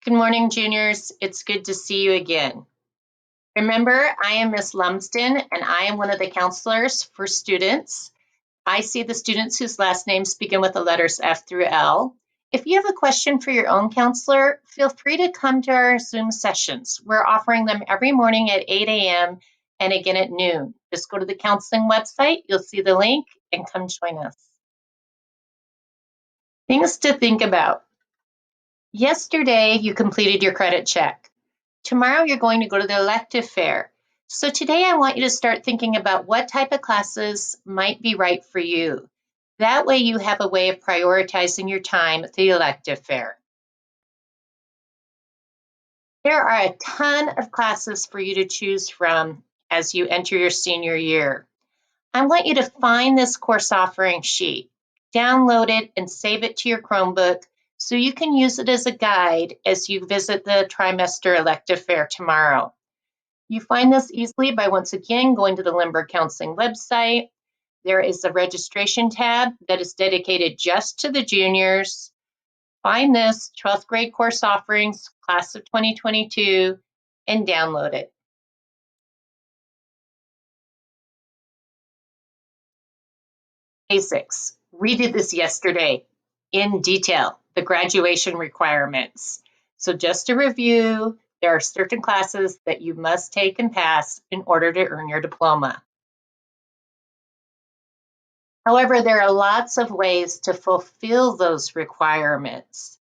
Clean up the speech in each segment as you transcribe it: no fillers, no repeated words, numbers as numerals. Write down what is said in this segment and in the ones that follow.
Good morning, juniors. It's good to see you again. Remember, I am Miss Lumsden, and I am one of the counselors for students. I see the students whose last names begin with the letters F through L. If you have a question for your own counselor, feel free to come to our Zoom sessions. We're offering them every morning at 8 a.m. and again at noon. Just go to the counseling website, you'll see the link, and come join us. Things to think about. Yesterday, you completed your credit check. Tomorrow, you're going to go to the elective fair. So today, I want you to start thinking about what type of classes might be right for you. That way, you have a way of prioritizing your time at the elective fair. There are a ton of classes for you to choose from as you enter your senior year. I want you to find this course offering sheet, download it, and save it to your Chromebook so you can use it as a guide as you visit the trimester elective fair tomorrow. You find this easily by once again going to the Lindbergh Counseling website. There is a registration tab that is dedicated just to the juniors. Find this 12th grade course offerings, class of 2022, and download it. Basics. We did this yesterday in detail, the graduation requirements. So just to review, there are certain classes that you must take and pass in order to earn your diploma. However, there are lots of ways to fulfill those requirements.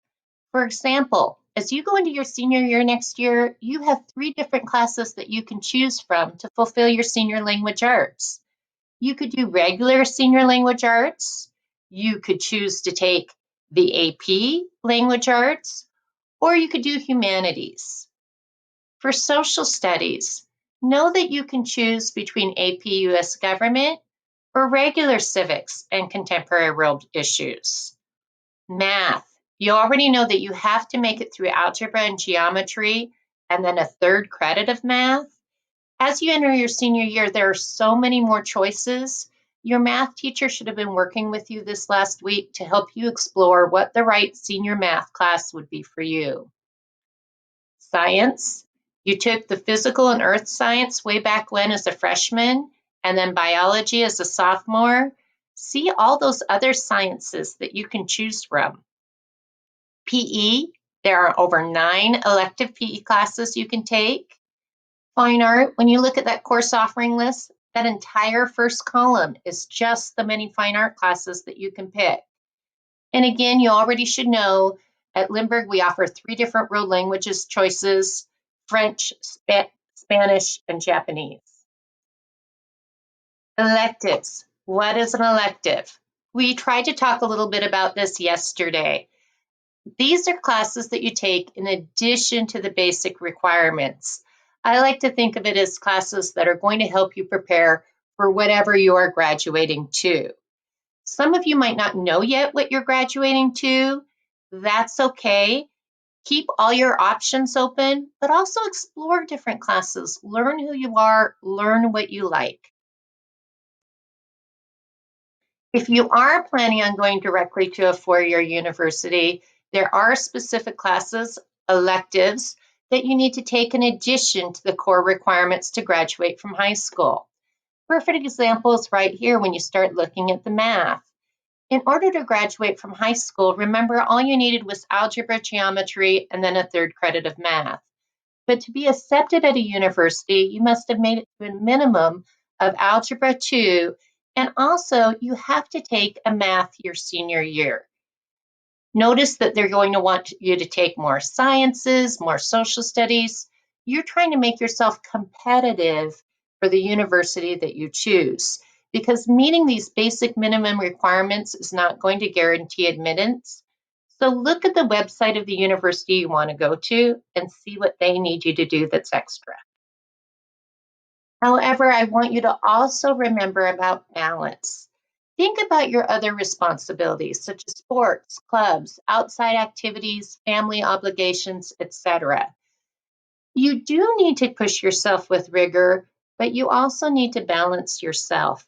For example, as you go into your senior year next year, you have 3 different classes that you can choose from to fulfill your senior language arts. You could do regular senior language arts. You could choose to take the AP language arts, or you could do humanities. For social studies, know that you can choose between AP US Government or regular civics and contemporary world issues. Math, you already know that you have to make it through algebra and geometry and then a 3rd credit of math. As you enter your senior year, there are so many more choices. Your math teacher should have been working with you this last week to help you explore what the right senior math class would be for you. Science, you took the physical and earth science way back when as a freshman, and then biology as a sophomore. See all those other sciences that you can choose from. PE, there are over 9 elective PE classes you can take. Fine art, when you look at that course offering list, that entire first column is just the many fine art classes that you can pick. And again, you already should know at Lindbergh, we offer 3 different world languages choices, French, Spanish, and Japanese. Electives. What is an elective? We tried to talk a little bit about this yesterday. These are classes that you take in addition to the basic requirements. I like to think of it as classes that are going to help you prepare for whatever you are graduating to. Some of you might not know yet what you're graduating to. That's okay. Keep all your options open, but also explore different classes. Learn who you are, learn what you like. If you are planning on going directly to a 4-year university, there are specific classes, electives, that you need to take in addition to the core requirements to graduate from high school. Perfect example is right here when you start looking at the math. In order to graduate from high school, remember all you needed was algebra, geometry, and then a 3rd credit of math. But to be accepted at a university, you must have made it to a minimum of Algebra 2, and also you have to take a math your senior year. Notice that they're going to want you to take more sciences, more social studies. You're trying to make yourself competitive for the university that you choose, because meeting these basic minimum requirements is not going to guarantee admittance. So look at the website of the university you want to go to and see what they need you to do that's extra. However, I want you to also remember about balance. Think about your other responsibilities, such as sports, clubs, outside activities, family obligations, etc. You do need to push yourself with rigor, but you also need to balance yourself.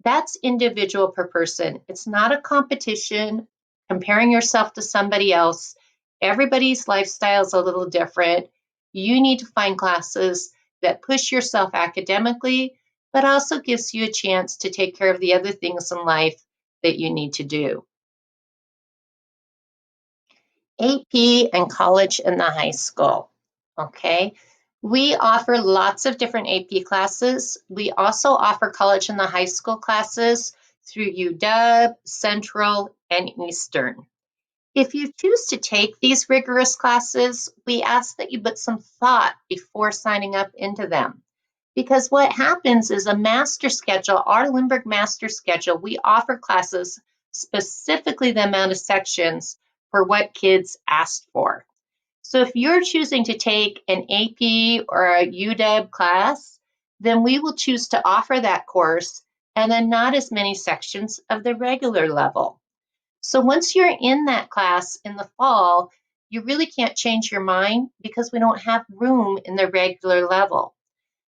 That's individual per person. It's not a competition, comparing yourself to somebody else. Everybody's lifestyle is a little different. You need to find classes that push yourself academically, but also gives you a chance to take care of the other things in life that you need to do. AP and college and the high school. Okay. We offer lots of different AP classes. We also offer college and the high school classes through UW, Central, and Eastern. If you choose to take these rigorous classes, we ask that you put some thought before signing up into them. Because what happens is a master schedule, our Lindbergh master schedule, we offer classes specifically the amount of sections for what kids asked for. So if you're choosing to take an AP or a UW class, then we will choose to offer that course and then not as many sections of the regular level. So once you're in that class in the fall, you really can't change your mind because we don't have room in the regular level.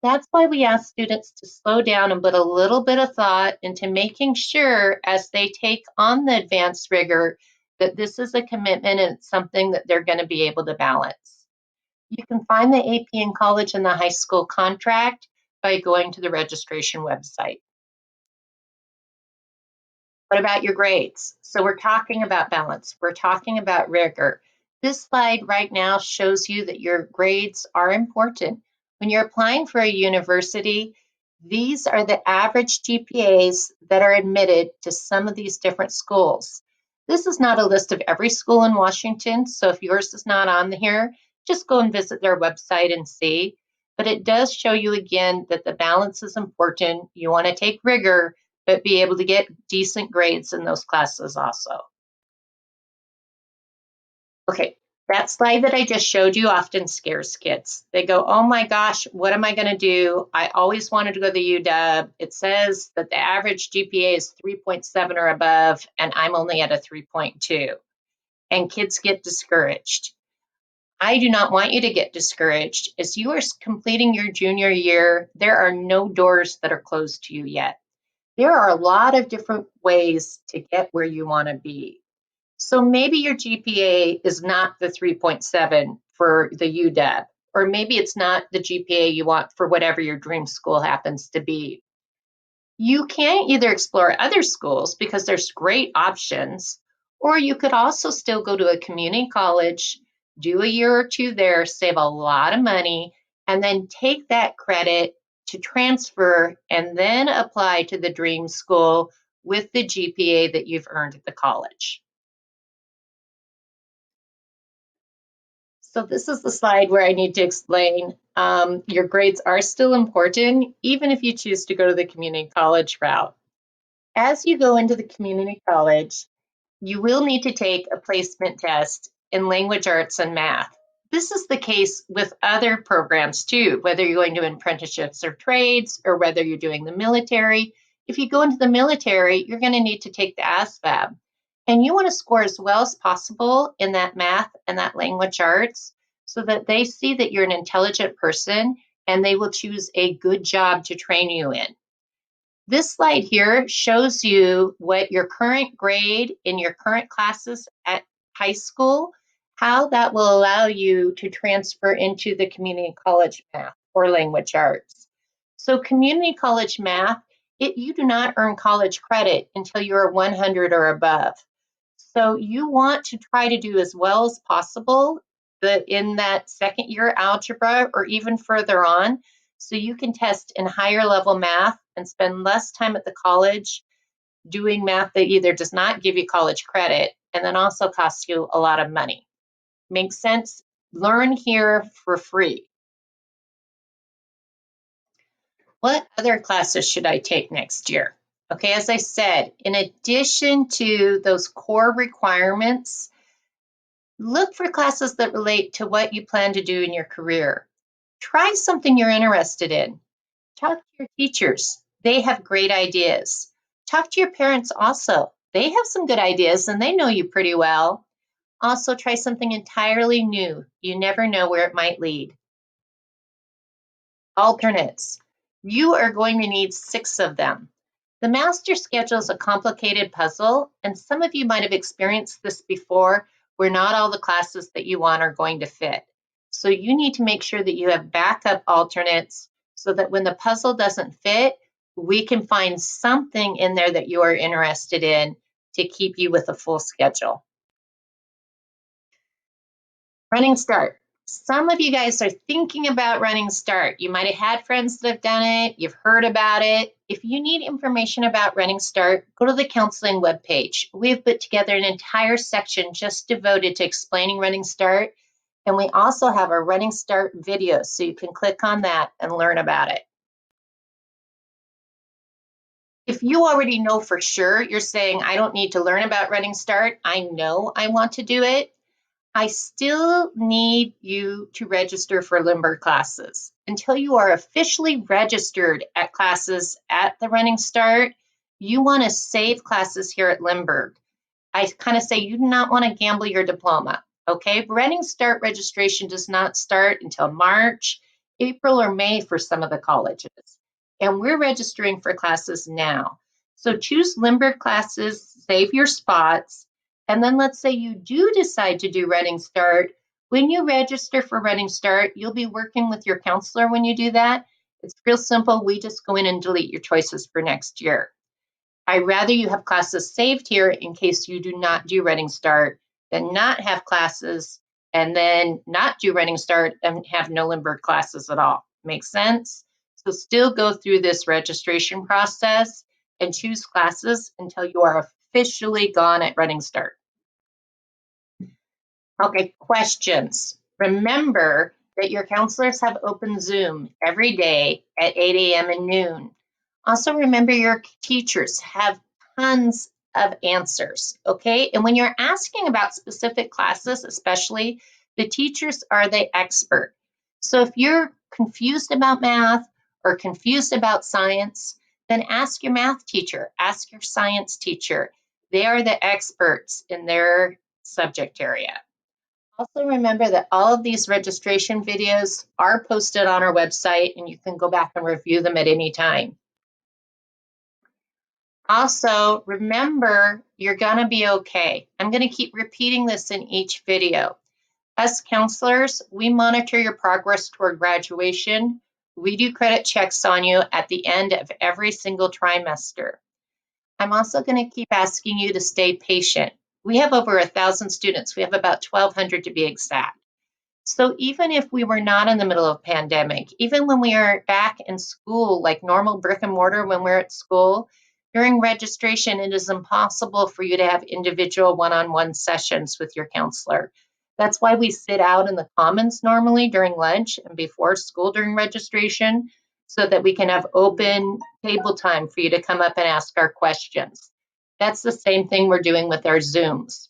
That's why we ask students to slow down and put a little bit of thought into making sure as they take on the advanced rigor that this is a commitment and it's something that they're going to be able to balance. You can find the AP in college and the high school contract by going to the registration website. What about your grades? So we're talking about balance. We're talking about rigor. This slide right now shows you that your grades are important. When you're applying for a university, these are the average GPAs that are admitted to some of these different schools. This is not a list of every school in Washington, so if yours is not on here, just go and visit their website and see. But it does show you again that the balance is important. You want to take rigor, but be able to get decent grades in those classes also. Okay, that slide that I just showed you often scares kids. They go, oh my gosh, what am I going to do? I always wanted to go to the UW. It says that the average GPA is 3.7 or above, and I'm only at a 3.2. And kids get discouraged. I do not want you to get discouraged. As you are completing your junior year, there are no doors that are closed to you yet. There are a lot of different ways to get where you want to be. So maybe your GPA is not the 3.7 for the UW, or maybe it's not the GPA you want for whatever your dream school happens to be. You can either explore other schools because there's great options, or you could also still go to a community college, do a year or two there, save a lot of money, and then take that credit to transfer and then apply to the dream school with the GPA that you've earned at the college. So this is the slide where I need to explain your grades are still important, even if you choose to go to the community college route. As you go into the community college, you will need to take a placement test in language arts and math. This is the case with other programs too, whether you're going to apprenticeships or trades, or whether you're doing the military. If you go into the military, you're going to need to take the ASVAB. And you want to score as well as possible in that math and that language arts so that they see that you're an intelligent person and they will choose a good job to train you in. This slide here shows you what your current grade in your current classes at high school, how that will allow you to transfer into the community college math or language arts. So community college math, you do not earn college credit until you're 100 or above. So you want to try to do as well as possible in that second year algebra or even further on, so you can test in higher level math and spend less time at the college doing math that either does not give you college credit and then also costs you a lot of money. Makes sense? Learn here for free. What other classes should I take next year? Okay, as I said, in addition to those core requirements, look for classes that relate to what you plan to do in your career. Try something you're interested in. Talk to your teachers. They have great ideas. Talk to your parents also. They have some good ideas and they know you pretty well. Also, try something entirely new. You never know where it might lead. Alternates. You are going to need 6 of them. The master schedule is a complicated puzzle, and some of you might have experienced this before, where not all the classes that you want are going to fit. So you need to make sure that you have backup alternates so that when the puzzle doesn't fit, we can find something in there that you are interested in to keep you with a full schedule. Running Start. Some of you guys are thinking about Running Start. You might have had friends that have done it. You've heard about it. If you need information about Running Start, go to the counseling webpage. We've put together an entire section just devoted to explaining Running Start. And we also have a Running Start video, so you can click on that and learn about it. If you already know for sure, you're saying, I don't need to learn about Running Start. I know I want to do it. I still need you to register for Limburg classes. Until you are officially registered at classes at the Running Start, you want to save classes here at Limburg. I kind of say you do not want to gamble your diploma, okay? Running Start registration does not start until March, April, or May for some of the colleges. And we're registering for classes now. So choose Limburg classes, save your spots, and then let's say you do decide to do Running Start. When you register for Running Start, you'll be working with your counselor when you do that. It's real simple. We just go in and delete your choices for next year. I'd rather you have classes saved here in case you do not do Running Start than not have classes and then not do Running Start and have no Limburg classes at all. Makes sense? So still go through this registration process and choose classes until you are officially gone at Running Start. Okay, questions. Remember that your counselors have open Zoom every day at 8 a.m. and noon. Also remember your teachers have tons of answers, okay? And when you're asking about specific classes, especially, the teachers are the expert. So if you're confused about math or confused about science, then ask your math teacher, ask your science teacher. They are the experts in their subject area. Also remember that all of these registration videos are posted on our website and you can go back and review them at any time. Also, remember you're gonna be okay. I'm gonna keep repeating this in each video. As counselors, we monitor your progress toward graduation. We do credit checks on you at the end of every single trimester. I'm also gonna keep asking you to stay patient. We have over 1,000 students. We have about 1,200 to be exact. So even if we were not in the middle of a pandemic, even when we are back in school, like normal brick and mortar when we're at school, during registration, it is impossible for you to have individual one-on-one sessions with your counselor. That's why we sit out in the commons normally during lunch and before school during registration, so that we can have open table time for you to come up and ask our questions. That's the same thing we're doing with our Zooms.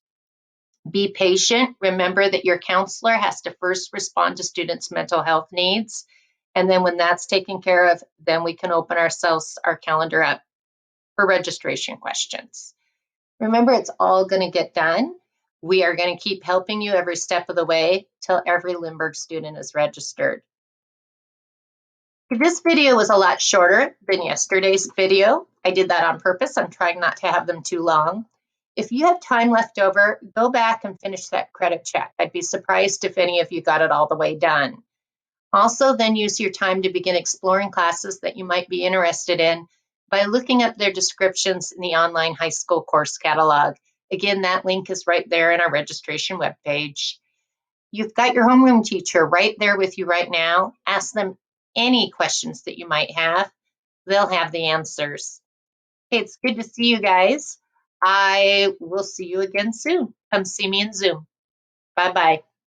Be patient. Remember that your counselor has to first respond to students' mental health needs. And then when that's taken care of, then we can open our calendar up for registration questions. Remember, it's all going to get done. We are going to keep helping you every step of the way till every Limburg student is registered. This video was a lot shorter than yesterday's video. I did that on purpose. I'm trying not to have them too long. If you have time left over, go back and finish that credit check. I'd be surprised if any of you got it all the way done. Also, then use your time to begin exploring classes that you might be interested in by looking up their descriptions in the online high school course catalog. Again, that link is right there in our registration webpage. You've got your homeroom teacher right there with you right now. Ask them any questions that you might have. They'll have the answers. Hey, it's good to see you guys. I will see you again soon. Come see me in Zoom. Bye-bye.